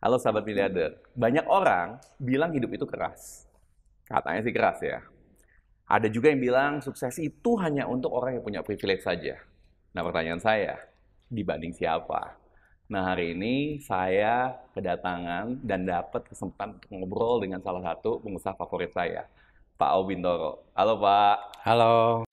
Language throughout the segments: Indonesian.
Halo sahabat miliarder, banyak orang bilang hidup itu keras. Katanya sih keras ya. Ada juga yang bilang sukses itu hanya untuk orang yang punya privilege saja. Nah pertanyaan saya, dibanding siapa? Nah hari ini saya kedatangan dan dapat kesempatan untuk ngobrol dengan salah satu pengusaha favorit saya, Pak Aubintoro. Halo Pak. Halo.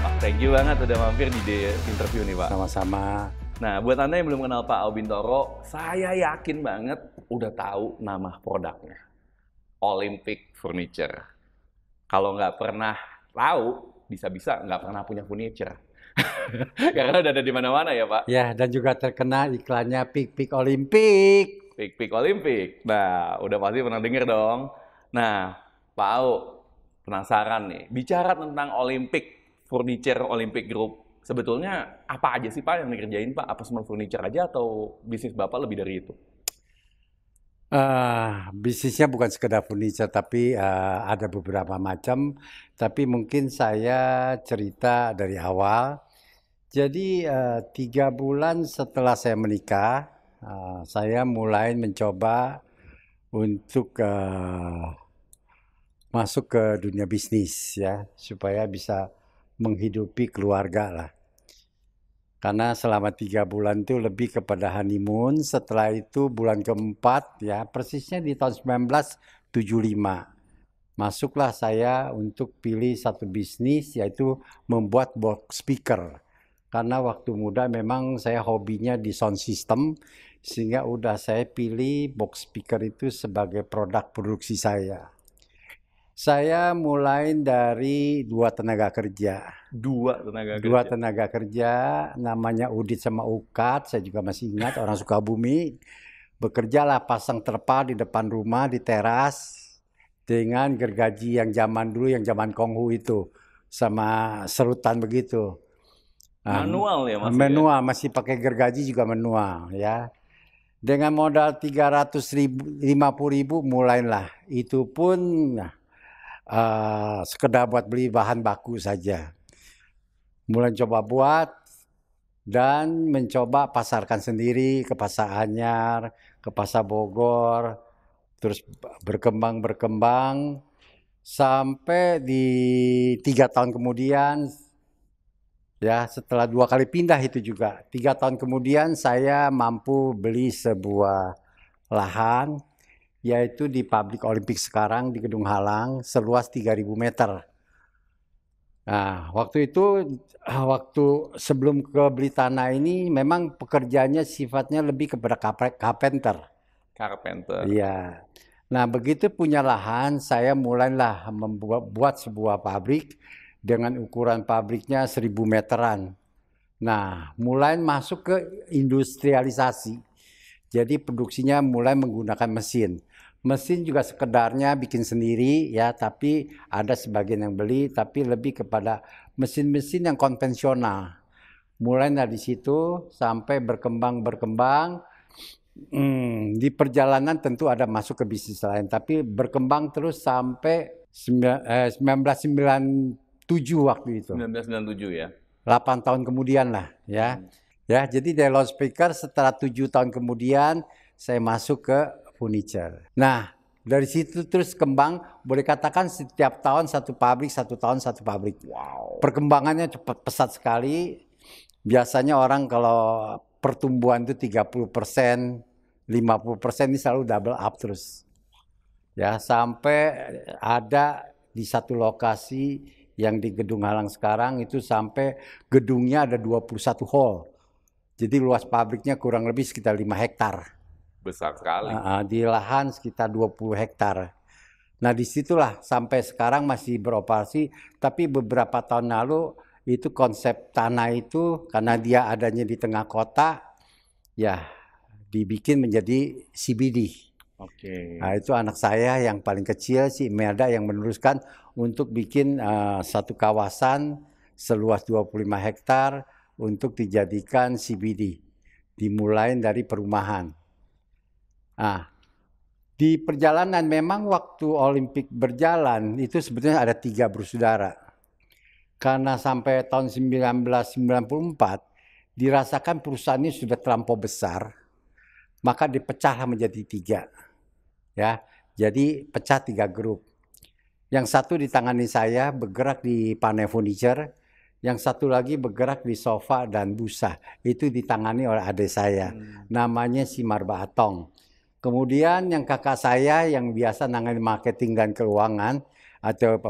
Pak, thank you banget udah mampir di interview nih Pak. Sama-sama. Nah, buat Anda yang belum kenal Pak Aubintoro, saya yakin banget udah tahu nama produknya. Olympic Furniture. Kalau nggak pernah tahu, bisa-bisa nggak pernah punya furniture. Karena udah ada di mana-mana ya Pak. Ya, dan juga terkena iklannya Pik Olimpik. Pik Olympic. Nah, udah pasti pernah denger dong. Nah, Pak Au, penasaran nih. Bicara tentang Olympic Furniture Olympic Group, sebetulnya apa aja sih Pak yang dikerjain Pak? Apa semua furniture aja atau bisnis Bapak lebih dari itu? Bisnisnya bukan sekedar furniture, tapi ada beberapa macam. Tapi mungkin saya cerita dari awal. Jadi 3 bulan setelah saya menikah, saya mulai mencoba untuk masuk ke dunia bisnis ya, supaya bisa menghidupi keluarga lah. Karena selama 3 bulan itu lebih kepada honeymoon. Setelah itu bulan keempat ya, persisnya di tahun 1975. Masuklah saya untuk pilih satu bisnis, yaitu membuat box speaker. Karena waktu muda memang saya hobinya di sound system, sehingga udah saya pilih box speaker itu sebagai produk produksi saya. Saya mulai dari 2 tenaga kerja. Dua tenaga kerja, namanya Udit sama Ukat, saya juga masih ingat, orang Sukabumi. Bekerjalah pasang terpal di depan rumah, di teras, dengan gergaji yang zaman dulu, yang zaman Konghu itu, sama serutan begitu. Manual ya Mas? Manual, masih pakai gergaji juga manual ya. Dengan modal 350.000 mulailah. Itu pun sekedar buat beli bahan baku saja. Mulai coba buat dan mencoba pasarkan sendiri ke Pasar Anyar, ke Pasar Bogor, terus berkembang sampai di 3 tahun kemudian, ya setelah 2 kali pindah itu juga, 3 tahun kemudian saya mampu beli sebuah lahan, yaitu di pabrik Olimpik sekarang di Gedung Halang, seluas 3.000 meter. Nah, waktu itu, waktu sebelum ke beli tanah ini, memang pekerjaannya sifatnya lebih kepada carpenter. Carpenter. Iya. Nah, begitu punya lahan, saya mulailah membuat sebuah pabrik dengan ukuran pabriknya 1.000 meteran. Nah, mulai masuk ke industrialisasi. Jadi produksinya mulai menggunakan mesin. Mesin juga sekedarnya bikin sendiri ya, tapi ada sebagian yang beli, tapi lebih kepada mesin-mesin yang konvensional. Mulai dari situ sampai berkembang. Di perjalanan tentu ada masuk ke bisnis lain, tapi berkembang terus sampai 1997 waktu itu. 1997 ya? 8 tahun kemudian lah ya. Ya, jadi dari loudspeaker setelah 7 tahun kemudian saya masuk ke furniture. Nah, dari situ terus kembang, boleh katakan setiap tahun satu pabrik, satu tahun satu pabrik. Wow. Perkembangannya cepat pesat sekali. Biasanya orang kalau pertumbuhan itu 30%, 50% ini selalu double up terus. Ya, sampai ada di satu lokasi yang di Gedung Halang sekarang itu sampai gedungnya ada 21 hall. Jadi luas pabriknya kurang lebih sekitar 5 hektar. Besar sekali. Di lahan sekitar 20 hektar. Nah, disitulah sampai sekarang masih beroperasi, tapi beberapa tahun lalu itu konsep tanah itu karena dia adanya di tengah kota, ya dibikin menjadi CBD. Oke. Nah, itu anak saya yang paling kecil, si Imelda, yang meneruskan untuk bikin satu kawasan seluas 25 hektar untuk dijadikan CBD. Dimulai dari perumahan. Nah, di perjalanan memang waktu Olimpik berjalan itu sebetulnya ada 3 bersaudara. Karena sampai tahun 1994 dirasakan perusahaan ini sudah terlampau besar, maka dipecahlah menjadi 3. Ya, jadi pecah 3 grup. Yang satu ditangani saya bergerak di panel furniture, yang satu lagi bergerak di sofa dan busa. Itu ditangani oleh adik saya. Namanya si Marba Atong. Kemudian yang kakak saya yang biasa nangani marketing dan keuangan atau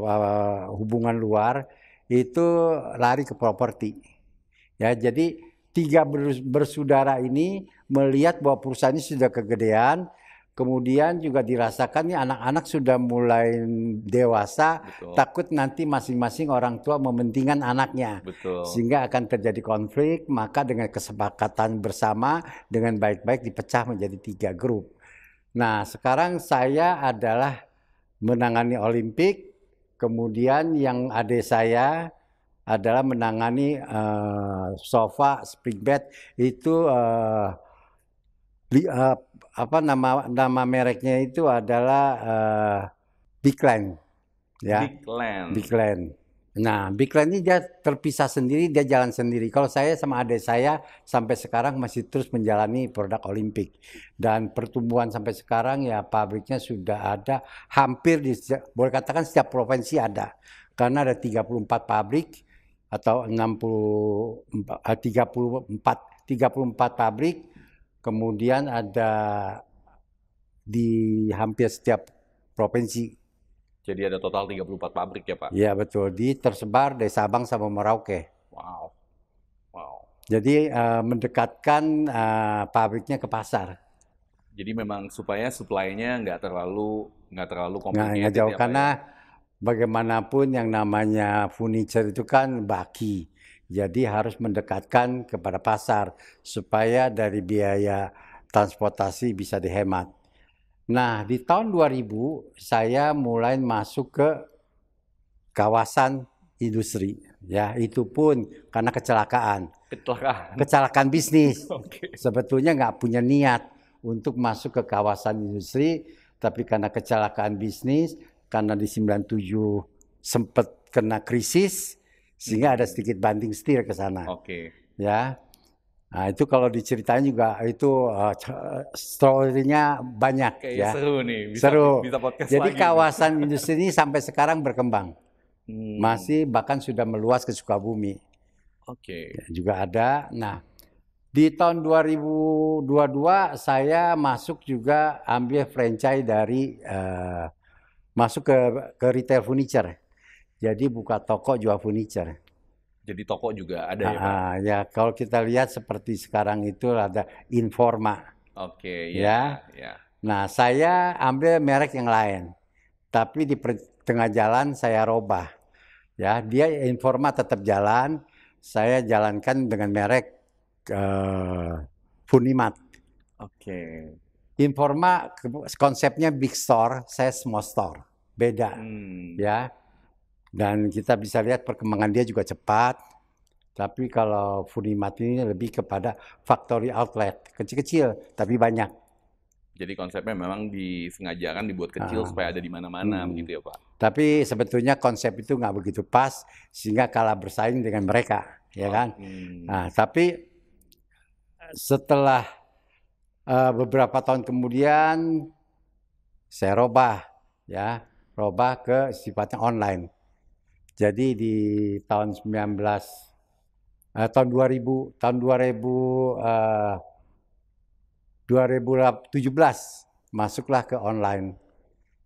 hubungan luar itu lari ke properti. Ya, jadi 3 bersaudara ini melihat bahwa perusahaan ini sudah kegedean, kemudian juga dirasakan nih anak-anak sudah mulai dewasa, Betul. takut nanti masing-masing orang tua mementingkan anaknya. Betul. Sehingga akan terjadi konflik, maka dengan kesepakatan bersama dengan baik-baik dipecah menjadi 3 grup. Nah, sekarang saya adalah menangani Olimpik, kemudian yang adik saya adalah menangani sofa, spring bed itu apa nama mereknya itu adalah Bigland, ya. Bigland. Nah, Bigland ini dia terpisah sendiri, dia jalan sendiri. Kalau saya sama adik saya sampai sekarang masih terus menjalani produk Olimpik. Dan pertumbuhan sampai sekarang ya pabriknya sudah ada hampir boleh katakan setiap provinsi ada. Karena ada 34 pabrik atau 34 pabrik, kemudian ada di hampir setiap provinsi. Jadi ada total 34 pabrik ya, Pak? Iya, betul. Tersebar dari Sabang sampai Merauke. Wow. Jadi mendekatkan pabriknya ke pasar. Jadi memang supaya supply-nya nggak terlalu complicated. Nggak jauh, karena bagaimanapun yang namanya furniture itu kan baki. Jadi harus mendekatkan kepada pasar supaya dari biaya transportasi bisa dihemat. Nah, di tahun 2000 saya mulai masuk ke kawasan industri. Ya, itu pun karena kecelakaan bisnis. Sebetulnya nggak punya niat untuk masuk ke kawasan industri, tapi karena kecelakaan bisnis, karena di 97 sempat kena krisis, sehingga ada sedikit banting setir ke sana. Ya. Nah, itu kalau diceritain juga itu story-nya banyak. Kayaknya seru nih, bisa podcast Jadi lagi kawasan industri ini sampai sekarang berkembang. Masih bahkan sudah meluas ke Sukabumi. Ya, juga ada. Nah, di tahun 2022 saya masuk juga ambil franchise dari masuk ke retail furniture. Jadi buka toko jual furniture. Jadi toko juga ada ya, Pak? Ya, kalau kita lihat seperti sekarang itu ada Informa. Ya. Nah, saya ambil merek yang lain. Tapi di tengah jalan saya robah. Ya, dia Informa tetap jalan, saya jalankan dengan merek Funimat. Informa konsepnya big store, saya small store. Beda. Ya. Dan kita bisa lihat perkembangan dia juga cepat. Tapi kalau Funimat ini lebih kepada factory outlet, kecil-kecil tapi banyak. Jadi konsepnya memang disengajakan dibuat kecil supaya ada di mana-mana, begitu ya, Pak? Tapi sebetulnya konsep itu nggak begitu pas, sehingga kalah bersaing dengan mereka, ya kan? Nah, tapi setelah beberapa tahun kemudian saya robah ke sifatnya online. Jadi di tahun 2000 2017 masuklah ke online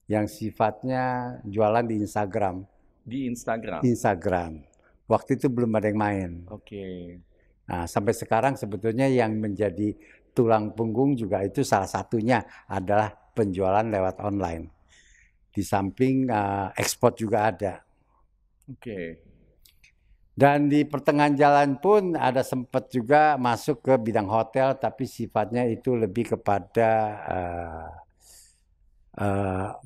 yang sifatnya jualan di Instagram. Di Instagram. Instagram. Waktu itu belum ada yang main. Oke. Nah, sampai sekarang sebetulnya yang menjadi tulang punggung juga itu salah satunya adalah penjualan lewat online. Di samping ekspor juga ada. Oke. Dan di pertengahan jalan pun ada sempat juga masuk ke bidang hotel, tapi sifatnya itu lebih kepada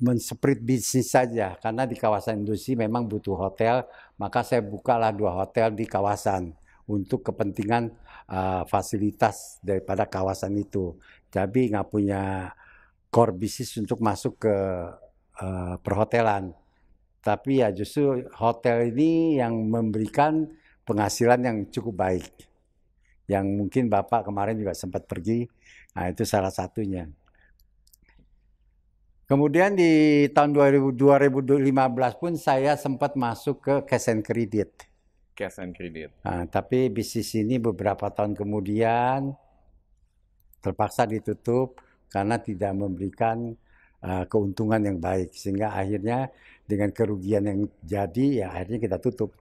men-spread bisnis saja. Karena di kawasan industri memang butuh hotel, maka saya bukalah 2 hotel di kawasan untuk kepentingan fasilitas daripada kawasan itu. Tapi nggak punya core bisnis untuk masuk ke perhotelan. Tapi ya justru hotel ini yang memberikan penghasilan yang cukup baik. Yang mungkin Bapak kemarin juga sempat pergi, nah itu salah satunya. Kemudian di tahun 2015 pun saya sempat masuk ke cash and credit. Cash and credit. Nah, tapi bisnis ini beberapa tahun kemudian terpaksa ditutup karena tidak memberikan keuntungan yang baik, sehingga akhirnya dengan kerugian yang jadi ya akhirnya kita tutup.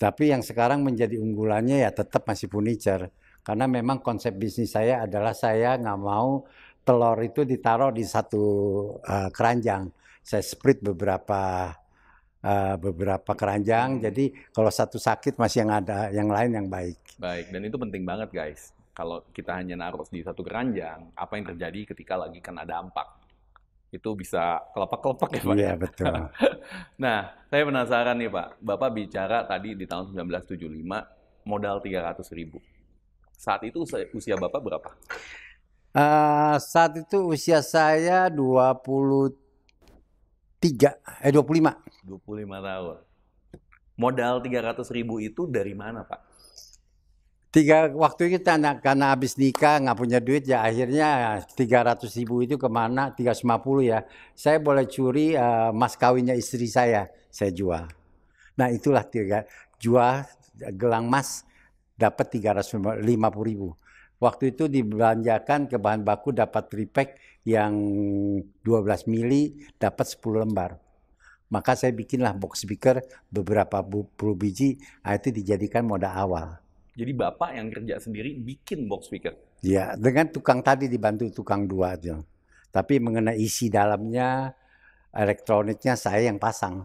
Tapi yang sekarang menjadi unggulannya ya tetap masih furniture, karena memang konsep bisnis saya adalah saya nggak mau telur itu ditaruh di satu keranjang. Saya split beberapa keranjang, jadi kalau satu sakit masih yang ada yang lain yang baik. Baik, dan itu penting banget guys. Kalau kita hanya naruh di satu keranjang, apa yang terjadi ketika lagi kena dampak? Itu bisa kelepak-kelepak ya Pak? Iya, betul. Nah, saya penasaran nih Pak. Bapak bicara tadi di tahun 1975, modal 300.000. Saat itu usia Bapak berapa? Saat itu usia saya 25. 25 tahun. Modal 300.000 itu dari mana Pak? Waktu itu karena habis nikah nggak punya duit ya akhirnya 300.000 itu kemana, 350 ya. Saya boleh curi mas kawinnya istri saya jual. Nah itulah jual gelang emas dapat 350.000. Waktu itu dibelanjakan ke bahan baku dapat tripack yang 12 mili dapat 10 lembar. Maka saya bikinlah box speaker beberapa puluh biji, itu dijadikan modal awal. Jadi Bapak yang kerja sendiri bikin box speaker? Ya, dengan tukang tadi dibantu tukang 2 aja. Tapi mengenai isi dalamnya, elektroniknya saya yang pasang.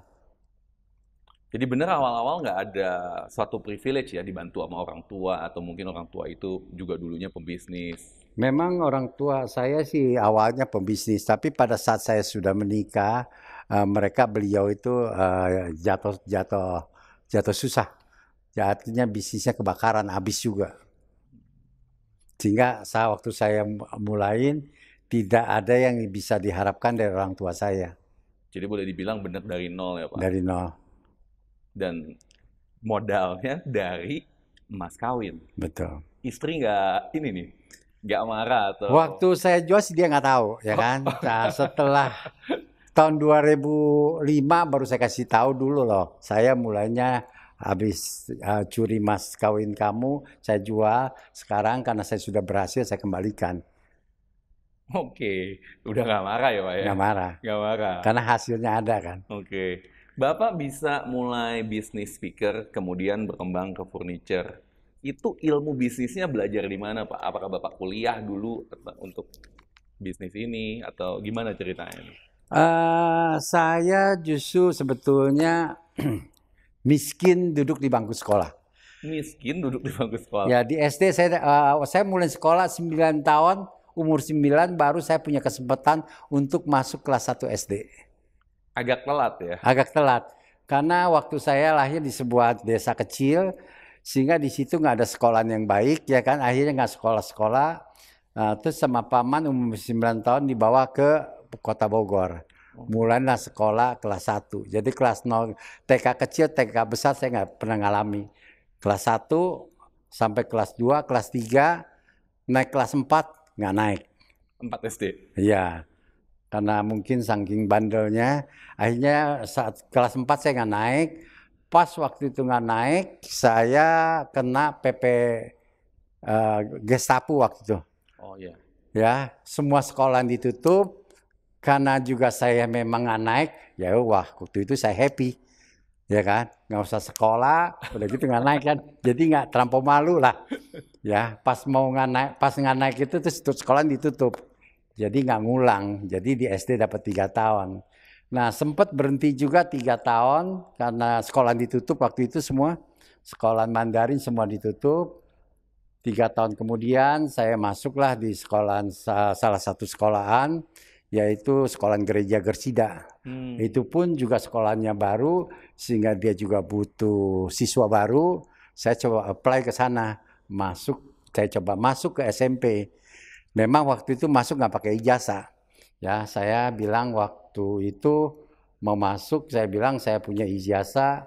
Jadi benar awal-awal nggak ada suatu privilege ya dibantu sama orang tua, atau mungkin orang tua itu juga dulunya pembisnis? Memang orang tua saya sih awalnya pembisnis, tapi pada saat saya sudah menikah, beliau itu jatuh susah. Artinya bisnisnya kebakaran, habis juga. Sehingga waktu saya mulain, tidak ada yang bisa diharapkan dari orang tua saya. Jadi boleh dibilang benar dari nol ya Pak? Dari nol. Dan modalnya dari emas kawin. Betul. Istri nggak marah atau? Waktu saya jual sih dia nggak tahu, ya kan. Nah, setelah tahun 2005 baru saya kasih tahu dulu loh. Saya mulainya habis curi mas kawin kamu, saya jual. Sekarang karena saya sudah berhasil, saya kembalikan. Oke, udah nggak marah ya Pak ya? Nggak marah. Nggak marah. Karena hasilnya ada kan. Oke. Bapak bisa mulai bisnis speaker, kemudian berkembang ke furniture. Itu ilmu bisnisnya belajar di mana Pak? Apakah Bapak kuliah dulu untuk bisnis ini, atau gimana ceritanya? Saya justru sebetulnya miskin duduk di bangku sekolah. Miskin duduk di bangku sekolah? Ya, di SD saya mulai sekolah 9 tahun, umur 9 baru saya punya kesempatan untuk masuk kelas 1 SD. Agak telat ya? Agak telat. Karena waktu saya lahir di sebuah desa kecil, sehingga di situ nggak ada sekolah yang baik, ya kan. Akhirnya nggak sekolah-sekolah. Terus sama paman umur 9 tahun dibawa ke Kota Bogor. Mulailah sekolah kelas 1. Jadi kelas 0, TK kecil, TK besar saya nggak pernah ngalami. Kelas 1 sampai kelas 2, kelas 3, naik kelas 4 nggak naik. 4 SD? Iya. Karena mungkin saking bandelnya, akhirnya saat kelas 4 saya nggak naik. Pas waktu itu nggak naik, saya kena PP Gestapo waktu itu. Oh iya. Ya, semua sekolah ditutup karena juga saya memang nggak naik. Ya wah, waktu itu saya happy, ya kan? Nggak usah sekolah, udah gitu nggak naik kan? Jadi nggak terlampau malu lah. Ya, pas nggak naik itu terus sekolah ditutup. Jadi nggak ngulang. Jadi di SD dapat 3 tahun. Nah, sempat berhenti juga 3 tahun karena sekolah ditutup waktu itu semua. Sekolah Mandarin semua ditutup. 3 tahun kemudian saya masuklah di salah satu sekolahan, yaitu sekolahan gereja Gersida. Itu pun juga sekolahnya baru, sehingga dia juga butuh siswa baru. Saya coba apply ke sana, saya coba masuk ke SMP. Memang waktu itu masuk nggak pakai ijazah. Ya, saya bilang waktu itu mau masuk, saya bilang saya punya ijazah.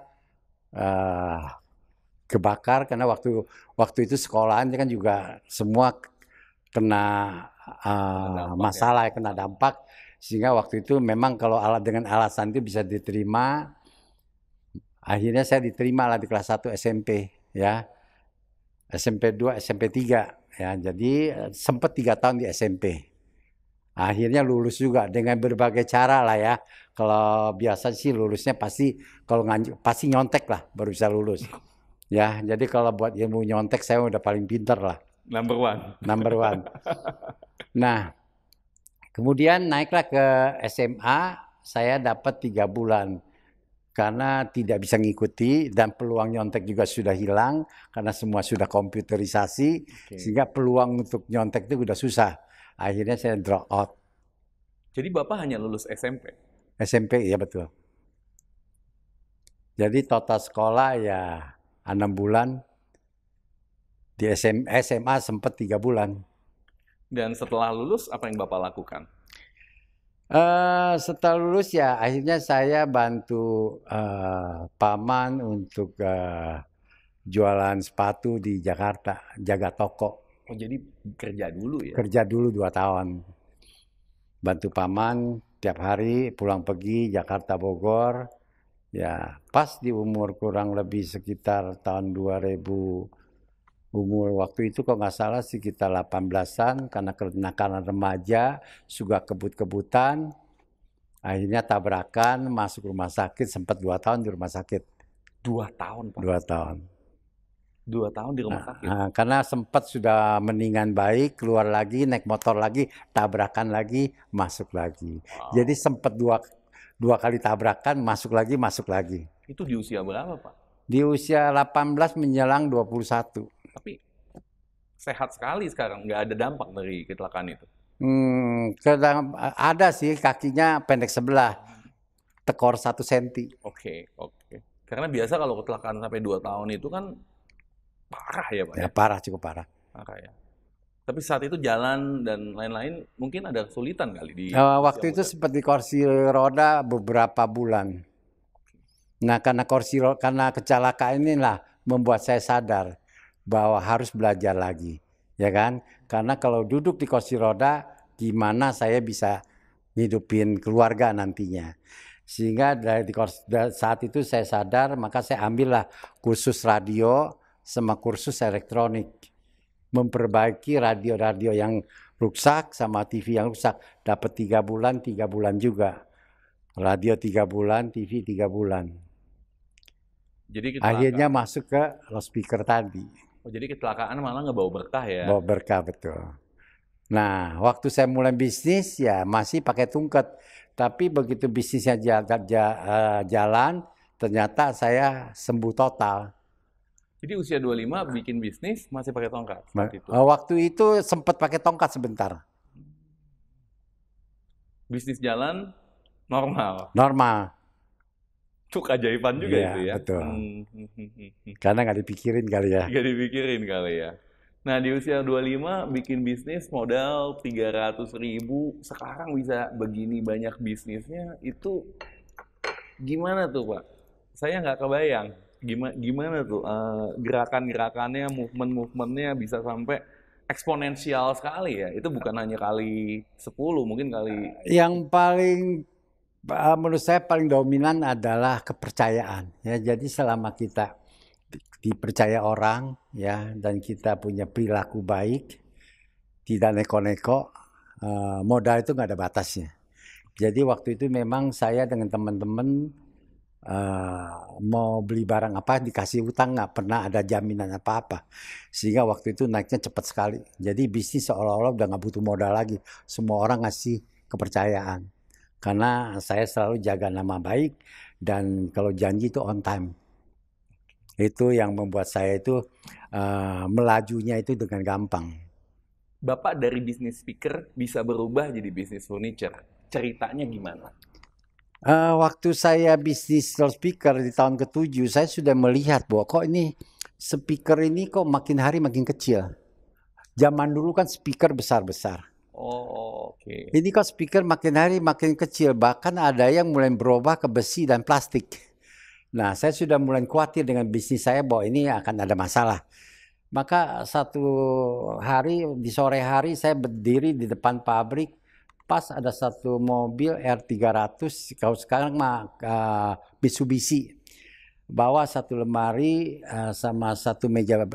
Kebakar karena waktu itu sekolahan kan juga semua kena masalah, kena dampak, sehingga waktu itu memang kalau dengan alasan itu bisa diterima. Akhirnya saya diterima lah di kelas 1 SMP, ya, SMP 2, SMP 3, ya. Jadi sempat 3 tahun di SMP. Akhirnya lulus juga dengan berbagai cara lah ya. Kalau biasa sih lulusnya pasti nyontek lah baru bisa lulus. Ya, jadi kalau buat ilmu nyontek saya udah paling pinter lah. Number one. Nah, kemudian naiklah ke SMA, saya dapat 3 bulan. Karena tidak bisa ngikuti dan peluang nyontek juga sudah hilang karena semua sudah komputerisasi, sehingga peluang untuk nyontek itu udah susah. Akhirnya saya drop out. Jadi Bapak hanya lulus SMP? SMP, ya betul. Jadi total sekolah ya 6 bulan. Di SMA sempat 3 bulan. Dan setelah lulus, apa yang Bapak lakukan? Setelah lulus ya akhirnya saya bantu paman untuk jualan sepatu di Jakarta, jaga toko. Oh, jadi kerja dulu ya? Kerja dulu 2 tahun. Bantu paman tiap hari pulang pergi Jakarta Bogor. Ya, pas di umur kurang lebih sekitar tahun 2000, umur waktu itu kok nggak salah sekitar 18-an, karena kenakalan remaja, suka kebut-kebutan, akhirnya tabrakan, masuk rumah sakit, sempat 2 tahun di rumah sakit. 2 tahun, Pak? 2 tahun. 2 tahun di rumah sakit? Karena sempat sudah mendingan baik, keluar lagi, naik motor lagi, tabrakan lagi, masuk lagi. Wow. Jadi sempat dua kali tabrakan, masuk lagi. Itu di usia berapa, Pak? Di usia 18 menjelang 21. Tapi sehat sekali sekarang, nggak ada dampak dari kecelakaan itu? Ada sih, kakinya pendek sebelah, tekor 1 senti. Oke. Karena biasa kalau kecelakaan sampai 2 tahun itu kan parah ya, Pak? Ya, parah, cukup parah. Parah ya. Tapi saat itu jalan dan lain-lain mungkin ada kesulitan kali di waktu itu seperti kursi roda beberapa bulan. Nah, karena kecelakaan inilah membuat saya sadar bahwa harus belajar lagi, ya kan? Karena kalau duduk di kursi roda, gimana saya bisa ngidupin keluarga nantinya. Sehingga saat itu saya sadar, maka saya ambillah kursus radio sama kursus elektronik. Memperbaiki radio yang rusak sama TV yang rusak. Dapat 3 bulan juga. Radio 3 bulan, TV 3 bulan. Jadi akhirnya masuk ke loudspeaker tadi. Oh, jadi kecelakaan malah ngebawa berkah ya? Bawa berkah, betul. Nah, waktu saya mulai bisnis ya masih pakai tungket. Tapi begitu bisnisnya jalan, ternyata saya sembuh total. Jadi usia 25 bikin bisnis masih pakai tongkat? Waktu itu sempat pakai tongkat sebentar. Bisnis jalan normal? Normal. Itu keajaiban juga ya, itu ya? Betul. Karena nggak dipikirin kali ya. Nggak dipikirin kali ya. Nah, di usia 25 bikin bisnis modal 300.000, sekarang bisa begini banyak bisnisnya, itu gimana tuh, Pak? Saya nggak kebayang. Gimana tuh gerakan-gerakannya, movement-movementnya bisa sampai eksponensial sekali ya? Itu bukan hanya kali 10, mungkin kali... Yang paling, menurut saya paling dominan adalah kepercayaan. Ya, jadi selama kita dipercaya orang, ya, dan kita punya perilaku baik, tidak neko-neko, modal itu nggak ada batasnya. Jadi waktu itu memang saya dengan teman-teman mau beli barang apa dikasih utang, nggak pernah ada jaminan apa-apa. Sehingga waktu itu naiknya cepat sekali. Jadi bisnis seolah-olah udah nggak butuh modal lagi. Semua orang ngasih kepercayaan. Karena saya selalu jaga nama baik dan kalau janji itu on time. Itu yang membuat saya itu melajunya itu dengan gampang. Bapak dari bisnis speaker bisa berubah jadi bisnis furniture. Ceritanya gimana? Waktu saya bisnis loudspeaker di tahun ke-7, saya sudah melihat bahwa kok ini speaker ini kok makin hari makin kecil. Zaman dulu kan speaker besar-besar. Oh, oke. Ini kok speaker makin hari makin kecil, bahkan ada yang mulai berubah ke besi dan plastik. Nah, saya sudah mulai khawatir dengan bisnis saya bahwa ini akan ada masalah. Maka satu hari, di sore hari saya berdiri di depan pabrik, pas ada satu mobil R300, kalau sekarang mah Mitsubishi. Bawa satu lemari sama satu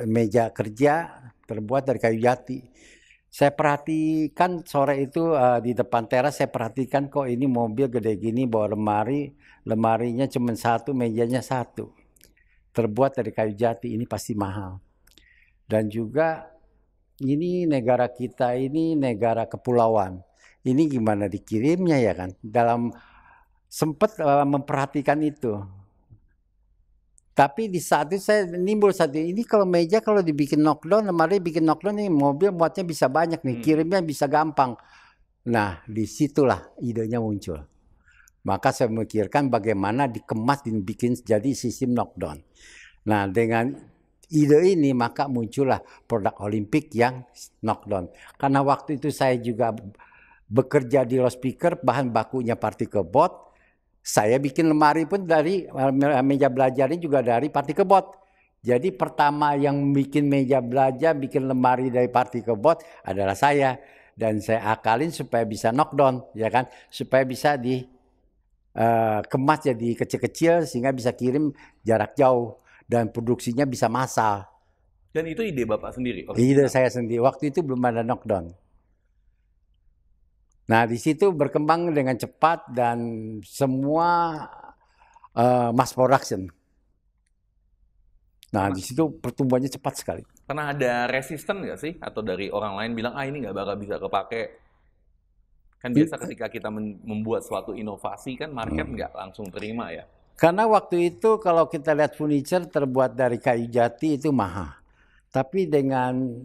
meja kerja terbuat dari kayu jati. Saya perhatikan sore itu di depan teras, saya perhatikan kok ini mobil gede gini bawa lemarinya cuma satu, mejanya satu. Terbuat dari kayu jati, ini pasti mahal. Dan juga ini negara kita ini negara kepulauan. Ini gimana dikirimnya ya kan? Sempat memperhatikan itu. Tapi di saat itu saya nimbul ini kalau meja kalau dibikin knockdown, lemari bikin knockdown nih mobil muatnya bisa banyak nih, kirimnya bisa gampang. Nah, disitulah idenya muncul. Maka saya memikirkan bagaimana dikemas dan bikin jadi sistem knockdown. Nah, dengan ide ini maka muncullah produk Olimpik yang knockdown. Karena waktu itu saya juga bekerja di loudspeaker, bahan bakunya particle board. Saya bikin lemari pun dari meja belajar ini juga dari particle board. Jadi pertama yang bikin meja belajar, bikin lemari dari particle board adalah saya. Dan saya akalin supaya bisa knockdown, ya kan? Supaya bisa dikemas jadi kecil-kecil sehingga bisa kirim jarak jauh. Dan produksinya bisa massal. Dan itu ide Bapak sendiri? Ide saya sendiri. Waktu itu belum ada knockdown. Nah, di situ berkembang dengan cepat dan semua mass production. Nah, di situ pertumbuhannya cepat sekali. Pernah ada resisten nggak sih? Atau dari orang lain bilang, ini nggak bakal bisa kepake? Kan biasa ketika kita membuat suatu inovasi, kan market nggak langsung terima ya? Karena waktu itu kalau kita lihat furniture terbuat dari kayu jati itu mahal. Tapi dengan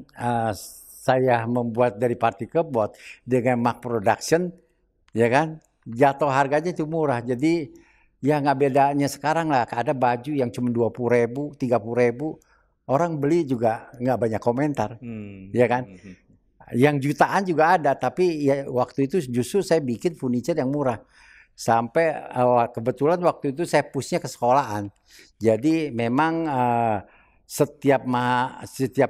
saya membuat dari particle board dengan mass production, ya kan, jatuh harganya itu murah. Jadi ya nggak bedanya sekarang lah. Ada baju yang cuma 20.000, 30.000, orang beli juga nggak banyak komentar, ya kan. Yang jutaan juga ada, tapi ya waktu itu justru saya bikin furniture yang murah. Sampai kebetulan waktu itu saya pushnya ke sekolahan. Jadi memang setiap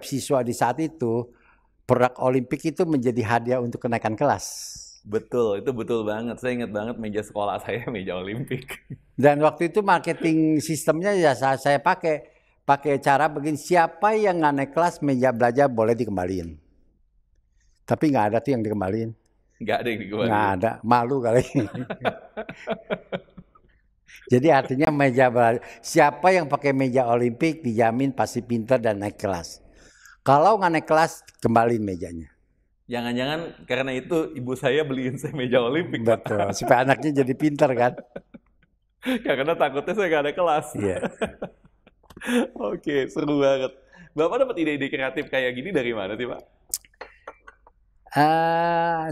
siswa di saat itu produk Olimpik itu menjadi hadiah untuk kenaikan kelas. Betul, itu betul banget. Saya ingat banget meja sekolah saya meja Olimpik. Dan waktu itu marketing sistemnya ya saya pakai cara begini, siapa yang nggak naik kelas meja belajar boleh dikembaliin. Tapi nggak ada tuh yang dikembaliin. Nggak ada yang dikembaliin. Nggak ada, malu kali. Jadi artinya siapa yang pakai meja Olimpik dijamin pasti pintar dan naik kelas. Kalau nggak naik kelas, kembaliin mejanya. Jangan-jangan karena itu ibu saya beliin saya meja Olimpik. Betul, supaya anaknya jadi pintar kan. Ya, karena takutnya saya nggak ada kelas. Iya. Oke, seru banget. Bapak dapat ide-ide kreatif kayak gini dari mana sih, Pak?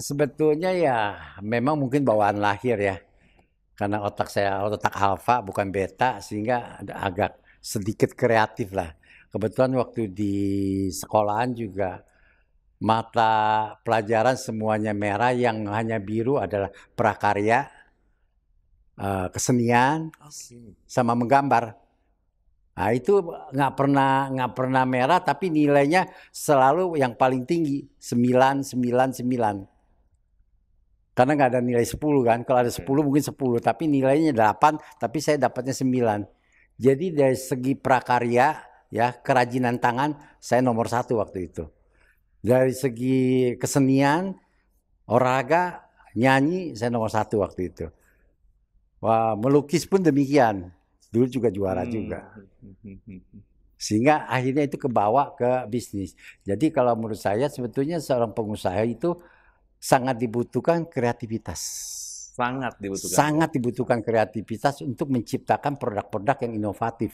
Sebetulnya ya memang mungkin bawaan lahir ya. Karena otak saya otak alfa bukan beta, sehingga agak sedikit kreatif lah. Kebetulan waktu di sekolahan juga mata pelajaran semuanya merah, yang hanya biru adalah prakarya, kesenian, sama menggambar. Nah, itu nggak pernah merah, tapi nilainya selalu yang paling tinggi 9, 9, 9. Karena nggak ada nilai 10 kan. Kalau ada 10 mungkin 10, tapi nilainya 8, tapi saya dapatnya 9. Jadi dari segi prakarya ya, kerajinan tangan saya nomor 1 waktu itu. Dari segi kesenian, olahraga, nyanyi, saya nomor 1 waktu itu. Wah, melukis pun demikian. Dulu juga juara juga. Sehingga akhirnya itu kebawa ke bisnis. Jadi kalau menurut saya sebetulnya seorang pengusaha itu sangat dibutuhkan kreativitas. Sangat dibutuhkan. Sangat dibutuhkan kreativitas untuk menciptakan produk-produk yang inovatif.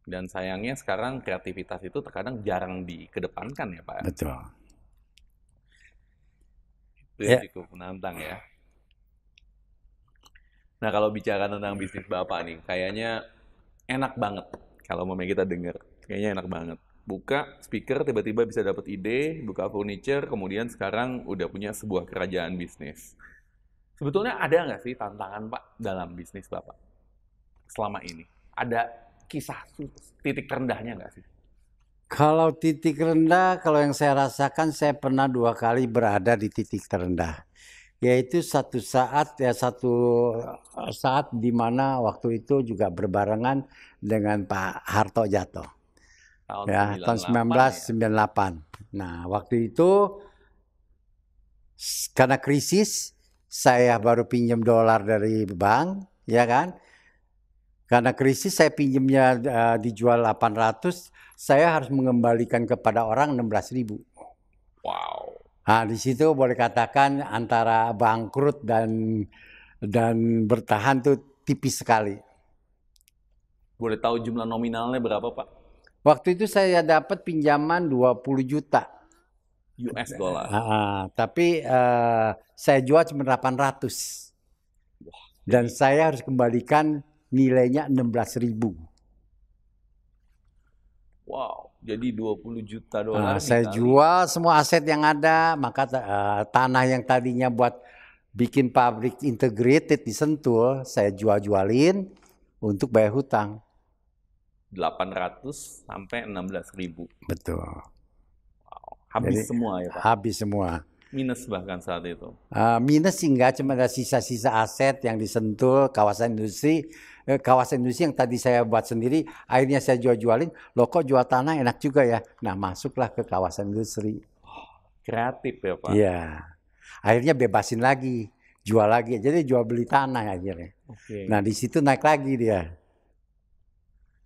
Dan sayangnya sekarang kreativitas itu terkadang jarang dikedepankan ya Pak. Betul. Itu yang cukup menantang ya. Nah kalau bicara tentang bisnis Bapak nih, kayaknya enak banget kalau mau kita dengar. Kayaknya enak banget. Buka speaker tiba-tiba bisa dapat ide, buka furniture, kemudian sekarang udah punya sebuah kerajaan bisnis. Sebetulnya ada nggak sih tantangan Pak dalam bisnis Bapak selama ini? Ada kisah titik terendahnya nggak sih? Kalau titik rendah, kalau yang saya rasakan, saya pernah 2 kali berada di titik terendah. Yaitu satu saat di mana waktu itu juga berbarengan dengan Pak Harto jatuh. Tahun 1998. Nah, waktu itu karena krisis, saya baru pinjam dolar dari bank, ya kan? Karena krisis saya pinjamnya dijual 800, saya harus mengembalikan kepada orang 16.000. Wow. Nah, di situ boleh katakan antara bangkrut dan bertahan tuh tipis sekali. Boleh tahu jumlah nominalnya berapa, Pak? Waktu itu saya dapat pinjaman 20 juta. US dollar. Tapi saya jual cuma 800. Dan saya harus kembalikan nilainya 16.000. Wow, jadi 20 juta dolar. Saya jual semua aset yang ada, maka tanah yang tadinya buat bikin pabrik integrated di Sentul, saya jualin untuk bayar hutang. 800 sampai 16.000. Betul. Wow. Habis semua ya Pak? Habis semua. Minus bahkan saat itu? Minus sih enggak, cuma ada sisa-sisa aset yang di Sentul, kawasan industri yang tadi saya buat sendiri, akhirnya saya jualin. Loh kok jual tanah enak juga ya? Nah masuklah ke kawasan industri. Kreatif ya Pak? Iya. Akhirnya bebasin lagi, jual lagi. Jadi jual beli tanah akhirnya. Nah di situ naik lagi dia.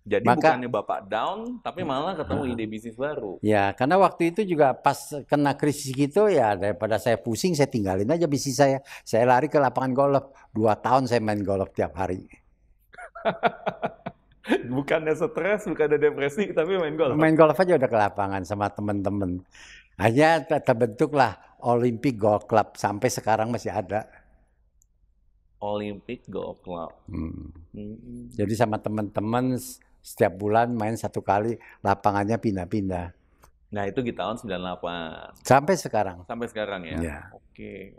Jadi bukannya Bapak down, tapi malah ketemu ide bisnis baru. Ya, karena waktu itu juga pas kena krisis gitu ya, daripada saya pusing, saya tinggalin aja bisnis saya. Saya lari ke lapangan golf. 2 tahun saya main golf tiap hari. Bukannya stres, bukannya depresi, tapi main golf. Main golf aja udah ke lapangan sama teman-teman. Hanya terbentuklah Olympic Golf Club, sampai sekarang masih ada. Olympic Golf Club. Jadi sama teman-teman setiap bulan main 1 kali, lapangannya pindah-pindah. Nah itu di tahun 98. Sampai sekarang. Sampai sekarang ya? Ya. Oke.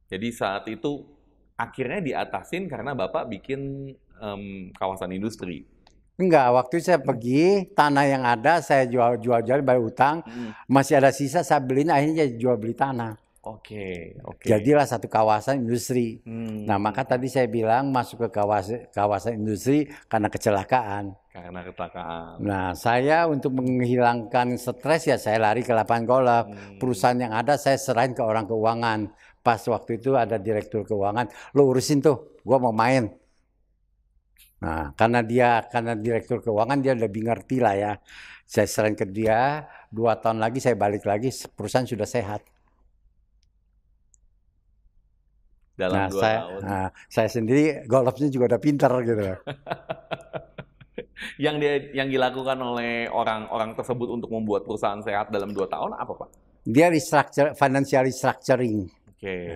Jadi saat itu akhirnya diatasin karena Bapak bikin kawasan industri. Enggak, waktu saya pergi, tanah yang ada saya jual bayar utang, masih ada sisa saya beliin, akhirnya jual beli tanah. Oke. Jadilah satu kawasan industri. Nah, maka tadi saya bilang masuk ke kawasan industri karena kecelakaan. Nah, saya untuk menghilangkan stres ya saya lari ke lapangan golf. Perusahaan yang ada saya serahin ke orang keuangan. Pas waktu itu ada direktur keuangan, lo urusin tuh, gua mau main. Nah, karena direktur keuangan dia lebih ngerti lah ya. Saya serahin ke dia, 2 tahun lagi saya balik lagi, perusahaan sudah sehat. Dalam 2 tahun. Saya sendiri golfnya juga udah pinter gitu. Yang dilakukan oleh orang tersebut untuk membuat perusahaan sehat dalam 2 tahun apa Pak? Dia financial restructuring. Oke.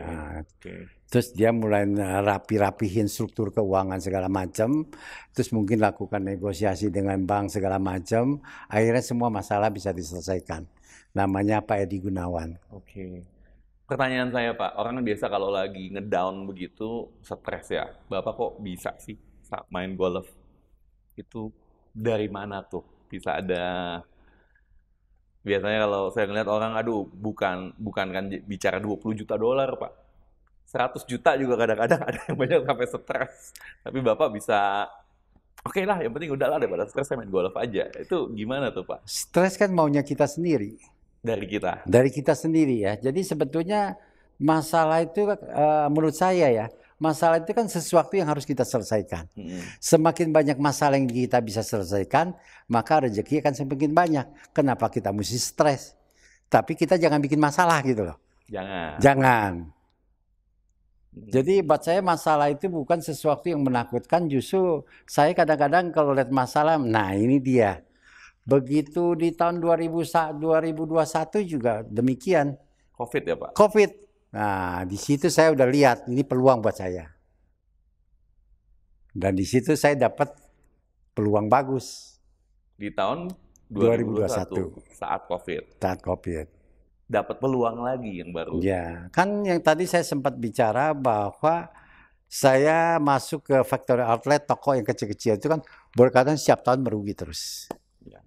Terus dia mulai rapihin struktur keuangan segala macam. Terus mungkin lakukan negosiasi dengan bank segala macam. Akhirnya semua masalah bisa diselesaikan. Namanya Pak Edi Gunawan. Oke. Pertanyaan saya Pak, orang biasa kalau lagi ngedown begitu stres ya. Bapak kok bisa sih main golf? Itu dari mana tuh bisa ada? Biasanya kalau saya ngeliat orang, aduh bukan kan bicara 20 juta dolar Pak. 100 juta juga kadang-kadang ada yang banyak sampai stres. Tapi Bapak bisa Oke lah, yang penting udahlah daripada stres saya main golf aja. Itu gimana tuh Pak? Stres kan maunya kita sendiri. Dari kita. Dari kita sendiri ya. Jadi sebetulnya masalah itu menurut saya ya, masalah itu kan sesuatu yang harus kita selesaikan. Semakin banyak masalah yang kita bisa selesaikan, maka rezeki akan semakin banyak. Kenapa kita mesti stres? Tapi kita jangan bikin masalah gitu loh. Jangan. Jadi buat saya masalah itu bukan sesuatu yang menakutkan, justru saya kadang-kadang kalau lihat masalah, nah ini dia. Begitu di tahun 2021 juga demikian. COVID ya Pak? COVID. Nah di situ saya udah lihat ini peluang buat saya. Dan di situ saya dapat peluang bagus. Di tahun 2021 saat COVID. Saat COVID. Dapat peluang lagi yang baru. Ya, kan yang tadi saya sempat bicara bahwa saya masuk ke factory outlet toko yang kecil-kecil itu kan berkaitan setiap tahun merugi terus. Ya.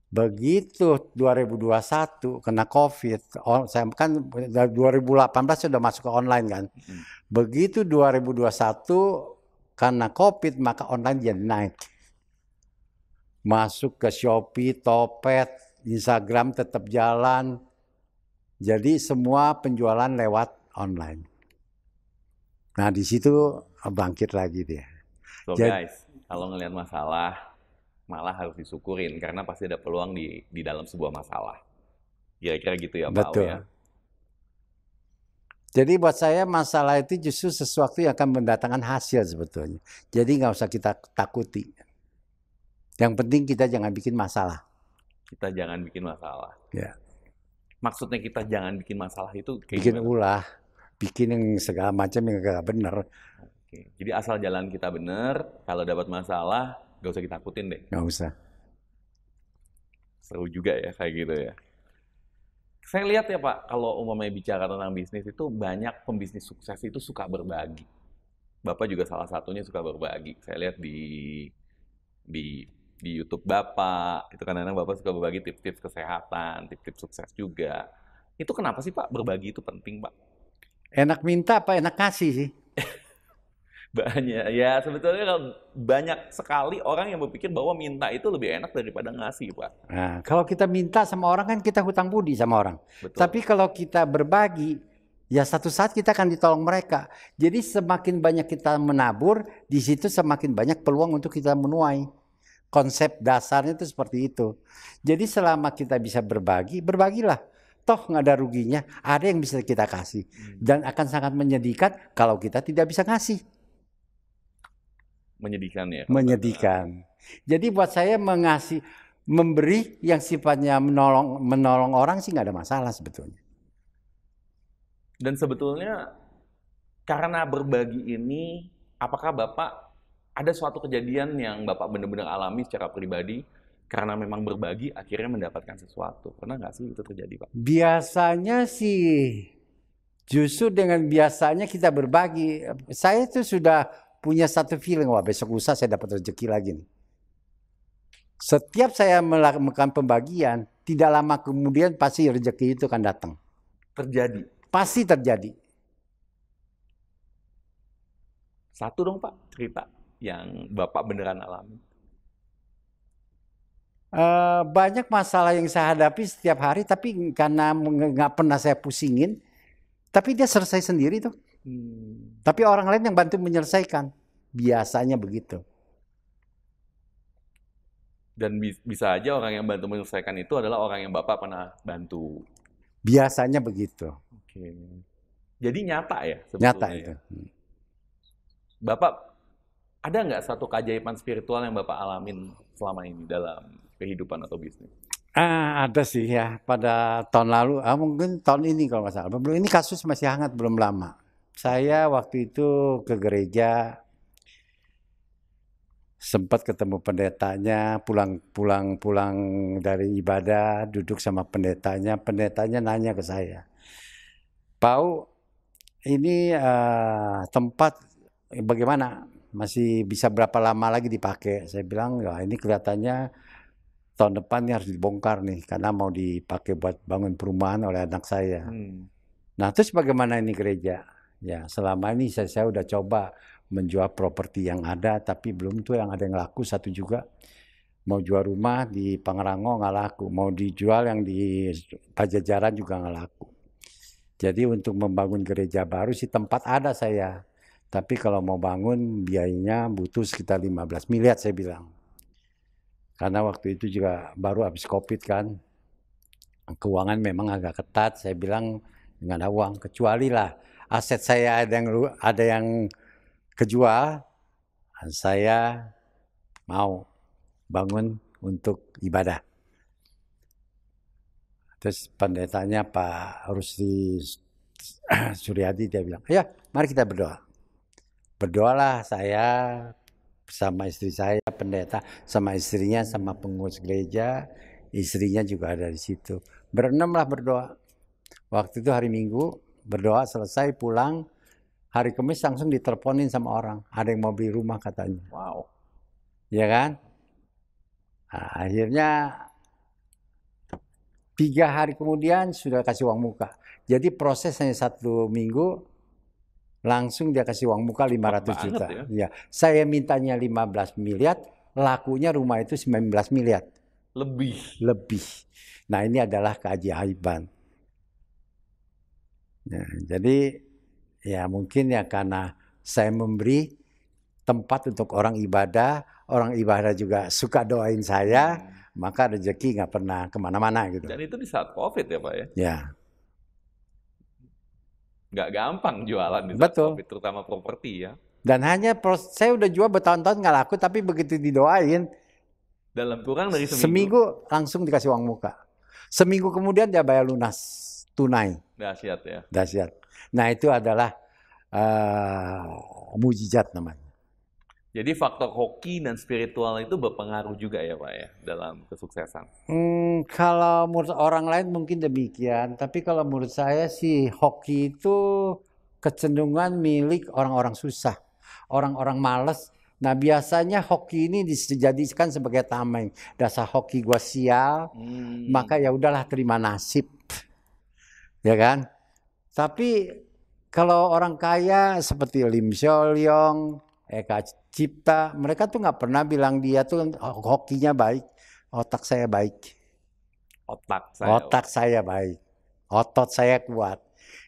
Begitu 2021 kena COVID, saya kan 2018 sudah masuk ke online kan. Begitu 2021 karena COVID maka online jadi naik. Masuk ke Shopee, Topet, Instagram tetap jalan. Jadi semua penjualan lewat online. Nah di situ bangkit lagi dia. So guys, kalau ngelihat masalah, malah harus disyukurin karena pasti ada peluang di dalam sebuah masalah. Kira-kira gitu ya Pak. Betul. Ya? Jadi buat saya masalah itu justru sesuatu yang akan mendatangkan hasil sebetulnya. Jadi nggak usah kita takuti. Yang penting kita jangan bikin masalah. Kita jangan bikin masalah. Ya. Maksudnya kita jangan bikin masalah itu kayak bikin gimana? Ulah, bikin yang segala macam yang gak benar. Oke. Jadi asal jalan kita benar, kalau dapat masalah gak usah kita takutin deh. Gak usah. Seru juga ya kayak gitu ya. Saya lihat ya Pak, kalau umpamanya bicara tentang bisnis itu banyak pembisnis sukses itu suka berbagi. Bapak juga salah satunya suka berbagi. Saya lihat di YouTube Bapak, itu kadang-kadang Bapak suka berbagi tips-tips kesehatan, tips-tips sukses juga. Itu kenapa sih Pak berbagi itu penting Pak? Enak minta apa enak kasih sih? Banyak, ya sebetulnya kalau banyak sekali orang yang berpikir bahwa minta itu lebih enak daripada ngasih Pak. Nah, kalau kita minta sama orang kan kita hutang budi sama orang. Betul. Tapi kalau kita berbagi, ya satu saat kita akan ditolong mereka. Jadi semakin banyak kita menabur, di situ semakin banyak peluang untuk kita menuai. Konsep dasarnya itu seperti itu. Jadi selama kita bisa berbagi, berbagilah. Toh nggak ada ruginya, ada yang bisa kita kasih. Dan akan sangat menyedihkan kalau kita tidak bisa ngasih. Menyedihkan ya? Menyedihkan. Jadi buat saya memberi yang sifatnya menolong orang sih nggak ada masalah sebetulnya. Dan sebetulnya karena berbagi ini, apakah Bapak ada suatu kejadian yang Bapak benar-benar alami secara pribadi karena memang berbagi akhirnya mendapatkan sesuatu? Pernah nggak sih itu terjadi, Pak? Biasanya sih justru dengan biasanya kita berbagi. Saya itu sudah punya satu feeling, wah besok lusa saya dapat rezeki lagi nih. Setiap saya melakukan pembagian, tidak lama kemudian pasti rezeki itu akan datang. Terjadi? Pasti terjadi. Satu dong Pak, cerita yang Bapak beneran alami. Banyak masalah yang saya hadapi setiap hari, tapi karena nggak pernah saya pusingin, tapi dia selesai sendiri tuh. Tapi orang lain yang bantu menyelesaikan, biasanya begitu. Dan bisa aja orang yang bantu menyelesaikan itu adalah orang yang Bapak pernah bantu. Biasanya begitu. Oke. Jadi nyata ya sebetulnya. Nyata itu. Bapak ada nggak satu keajaiban spiritual yang Bapak alamin selama ini dalam kehidupan atau bisnis? Ada sih ya, pada tahun lalu, mungkin tahun ini kalau nggak salah. Ini kasus masih hangat, belum lama. Saya waktu itu ke gereja, sempat ketemu pendetanya, pulang dari ibadah, duduk sama pendetanya nanya ke saya, "Pau, ini tempat bagaimana? Masih bisa berapa lama lagi dipakai?" Saya bilang, ya ini kelihatannya tahun depan ini harus dibongkar nih, karena mau dipakai buat bangun perumahan oleh anak saya. Nah terus bagaimana ini gereja? Ya selama ini saya udah coba menjual properti yang ada, tapi belum tuh yang ada yang laku satu juga. Mau jual rumah di Pangrango nggak laku, mau dijual yang di Pajajaran juga nggak laku. Jadi untuk membangun gereja baru sih tempat ada saya, tapi kalau mau bangun biayanya butuh sekitar 15 miliar saya bilang. Karena waktu itu juga baru habis COVID kan, keuangan memang agak ketat. Saya bilang nggak ada uang, kecuali lah aset saya ada yang kejual, saya mau bangun untuk ibadah. Terus pendetanya Pak Rusdi Suryadi dia bilang, ya mari kita berdoa. Berdoalah saya sama istri saya, pendeta, sama istrinya, sama pengurus gereja, istrinya juga ada di situ. Berenam lah berdoa. Waktu itu hari Minggu, berdoa selesai pulang, hari Kamis langsung diteleponin sama orang. Ada yang mau beli rumah katanya. Wow. Ya kan? Nah, akhirnya 3 hari kemudian sudah kasih uang muka. Jadi prosesnya 1 minggu, langsung dia kasih uang muka 500 juta. Ya. Saya mintanya 15 miliar, lakunya rumah itu 19 miliar. Lebih. Nah ini adalah keajaiban. Nah, jadi ya mungkin ya karena saya memberi tempat untuk orang ibadah juga suka doain saya, maka rezeki nggak pernah kemana-mana gitu. Dan itu di saat COVID ya Pak ya? Ya. Nggak gampang jualan di saat COVID, terutama properti ya. Dan saya udah jual bertahun-tahun nggak laku, tapi begitu didoain, dalam kurang dari seminggu langsung dikasih uang muka. Seminggu kemudian dia bayar lunas, tunai. Dahsyat ya. Dahsyat. Nah itu adalah mujizat namanya. Jadi faktor hoki dan spiritual itu berpengaruh juga ya Pak ya dalam kesuksesan? Kalau menurut orang lain mungkin demikian, tapi kalau menurut saya sih hoki itu kecenderungan milik orang-orang susah, orang-orang malas. Nah biasanya hoki ini dijadikan sebagai tameng. Dasar hoki gua sial, maka ya udahlah terima nasib, ya kan? Tapi kalau orang kaya seperti Lim Soo-lyong, Eka Cipta, mereka tuh nggak pernah bilang dia tuh hokinya baik, otak saya baik. Otak saya baik, otot saya kuat.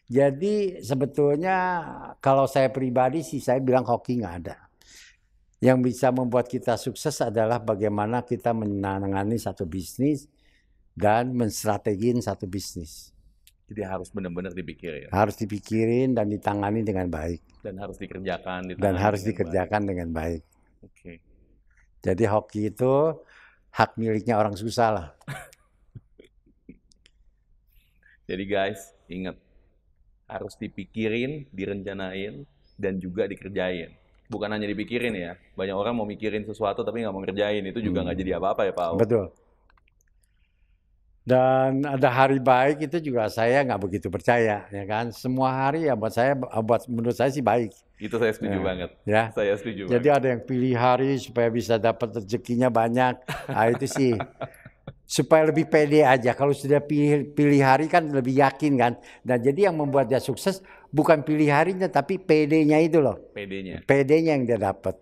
Jadi sebetulnya kalau saya pribadi sih saya bilang hoki nggak ada. Yang bisa membuat kita sukses adalah bagaimana kita menangani satu bisnis dan menstrategiin satu bisnis. Jadi harus benar-benar dipikirin. Harus dipikirin dan ditangani dengan baik. Dan harus dikerjakan. Dengan baik. Oke. Jadi hoki itu hak miliknya orang susah lah. Jadi guys, ingat. Harus dipikirin, direncanain, dan juga dikerjain. Bukan hanya dipikirin ya. Banyak orang mau mikirin sesuatu tapi nggak mau ngerjain. Itu juga nggak jadi apa-apa ya Pak Au. Betul. Dan ada hari baik itu juga saya nggak begitu percaya, ya kan? Semua hari ya menurut saya sih baik. Itu saya setuju banget. Ya. Saya setuju. Jadi ada yang pilih hari supaya bisa dapat rezekinya banyak. Nah itu sih supaya lebih pede aja. Kalau sudah pilih hari kan lebih yakin kan. Dan jadi yang membuat dia sukses bukan pilih harinya tapi PD-nya itu loh. PD-nya. PD-nya yang dia dapat.